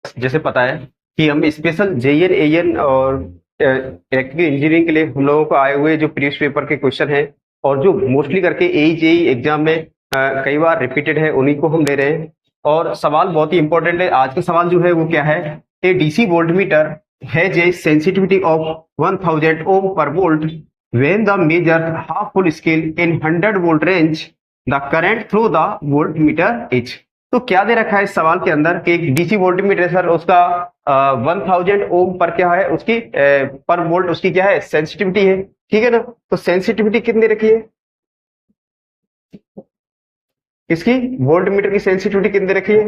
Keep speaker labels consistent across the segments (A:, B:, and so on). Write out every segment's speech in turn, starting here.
A: जैसे पता है कि हम स्पेशल जेईएन एईएन और इलेक्ट्रिकल इंजीनियरिंग के लिए हम लोगों को आए हुए जो प्रीवियस पेपर के क्वेश्चन हैं और जो मोस्टली करके एई जेई एग्जाम में कई बार रिपीटेड है, उन्हीं को हम ले रहे हैं। और सवाल बहुत ही इंपॉर्टेंट है। आज का सवाल जो है वो क्या है, a DC volt meter has a sensitivity of 1000 ohm per volt when the major half full scale in 100 volt range the current through the volt meter is. तो क्या दे रखा है इस सवाल के अंदर कि एक डीसी वोल्टमीटर सर उसका 1000 ओम पर क्या है उसकी पर वोल्ट उसकी क्या है सेंसिटिविटी है, ठीक है ना। तो सेंसिटिविटी कितनी रखी है इसकी, वोल्टमीटर की सेंसिटिविटी कितनी रखी है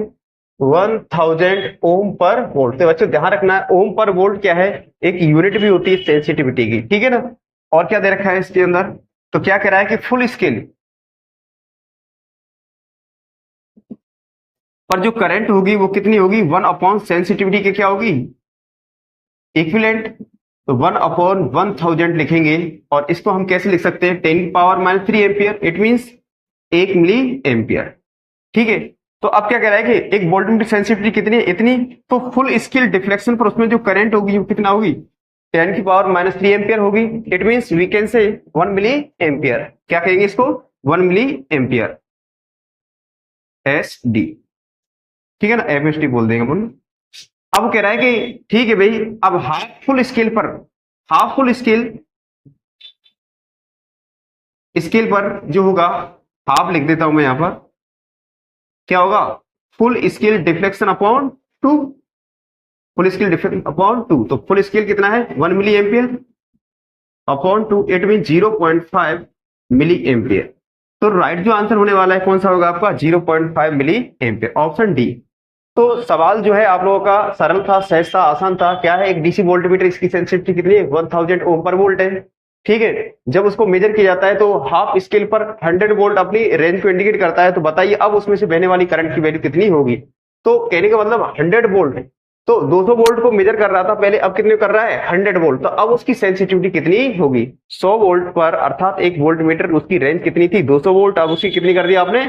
A: 1000 ओम पर वोल्ट। तो बच्चों ध्यान रखना है ओम पर वोल्ट क्या है, एक यूनिट भी होती है सेंसिटिविटी की, ठीक है ना। और क्या दे रखा है इसके अंदर, तो क्या कह रहा है कि फुल स्केल पर जो करंट होगी वो कितनी होगी, 1 अपॉन सेंसिटिविटी के क्या होगी इक्विवेलेंट। तो 1 अपॉन 1000 लिखेंगे और इसको हम कैसे लिख सकते हैं 10⁻³ ampere, it means 1 milli ampere, ठीक है। तो अब क्या कह रहा है कि एक वोल्टमीटर सेंसिटिविटी कितनी है इतनी, तो फुल स्केल डिफ्लेक्शन पर उसमें जो करंट होगी वो कितना होगी 10⁻³ एम्पियर होगी। It means we can say 1 milli ampere. क्या कहेंगे इसको 1 मिली एम्पियर, एस डी, ठीक है ना, एमएसटी बोल देंगे अपन। अब कह रहा है कि ठीक है भाई, अब हाफ फुल स्केल पर, हाफ फुल स्केल पर जो होगा, हाफ लिख देता हूं मैं यहां पर, क्या होगा full scale deflection upon 2, full scale deflection upon 2। तो फुल स्केल कितना है 1 milli ampere upon 2, it mean 0.5 milli ampere. तो राइट जो आंसर होने वाला है कौन सा होगा आपका 0.5 मिली एम्पियर, ऑप्शन डी। तो सवाल जो है आप लोगों का सरल था, सहज था, आसान था। क्या है, एक डीसी वोल्टमीटर, इसकी सेंसिटिविटी कितनी है 1000 ओम पर वोल्ट है, ठीक है। जब उसको मेजर किया जाता है तो हाफ स्केल पर 100 वोल्ट अपनी रेंज को इंडिकेट करता है। तो बताइए अब उसमें से बहने वाली करंट की वैल्यू कितनी होगी। तो कहने का मतलब 100 वोल्ट, तो 200 वोल्ट को मेजर कर रहा था पहले, अब कितने कर रहा है 100 वोल्ट। तो अब उसकी सेंसिटिविटी कितनी होगी 100 वोल्ट पर, अर्थात एक वोल्ट मीटर उसकी रेंज कितनी थी 200 वोल्ट, अब उसकी कितनी कर दी आपने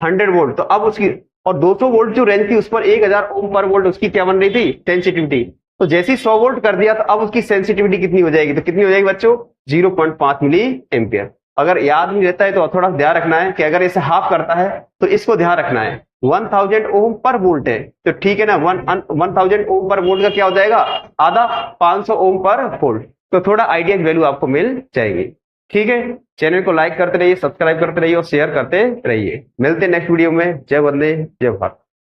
A: 100 वोल्ट। तो अब उसकी, और 200 वोल्ट जो रेंज थी उस पर 1000 ओम पर वोल्ट उसकी क्या बन रही थी सेंसिटिविटी। तो जैसे ही 100 वोल्ट कर दिया तो अब उसकी सेंसिटिविटी कितनी हो जाएगी, तो कितनी हो जाएगी बच्चों 0.5 मिली एम्पियर। अगर याद नहीं रहता है तो थोड़ा ध्यान रखना है कि अगर इसे हाफ करता है तो इसको ध्यान रखना है 1000 ओम पर वोल्ट है, तो ठीक है ना, 1000 ओम पर वोल्ट का क्या हो जाएगा आधा, 500 ओम पर वोल्ट। तो थोड़ा आइडिया वैल्यू आपको मिल जाएगी, ठीक है। चैनल को लाइक करते रहिए, सब्सक्राइब करते रहिए और शेयर करते रहिए। मिलते हैं नेक्स्ट वीडियो में। जय वंदे जय भारत।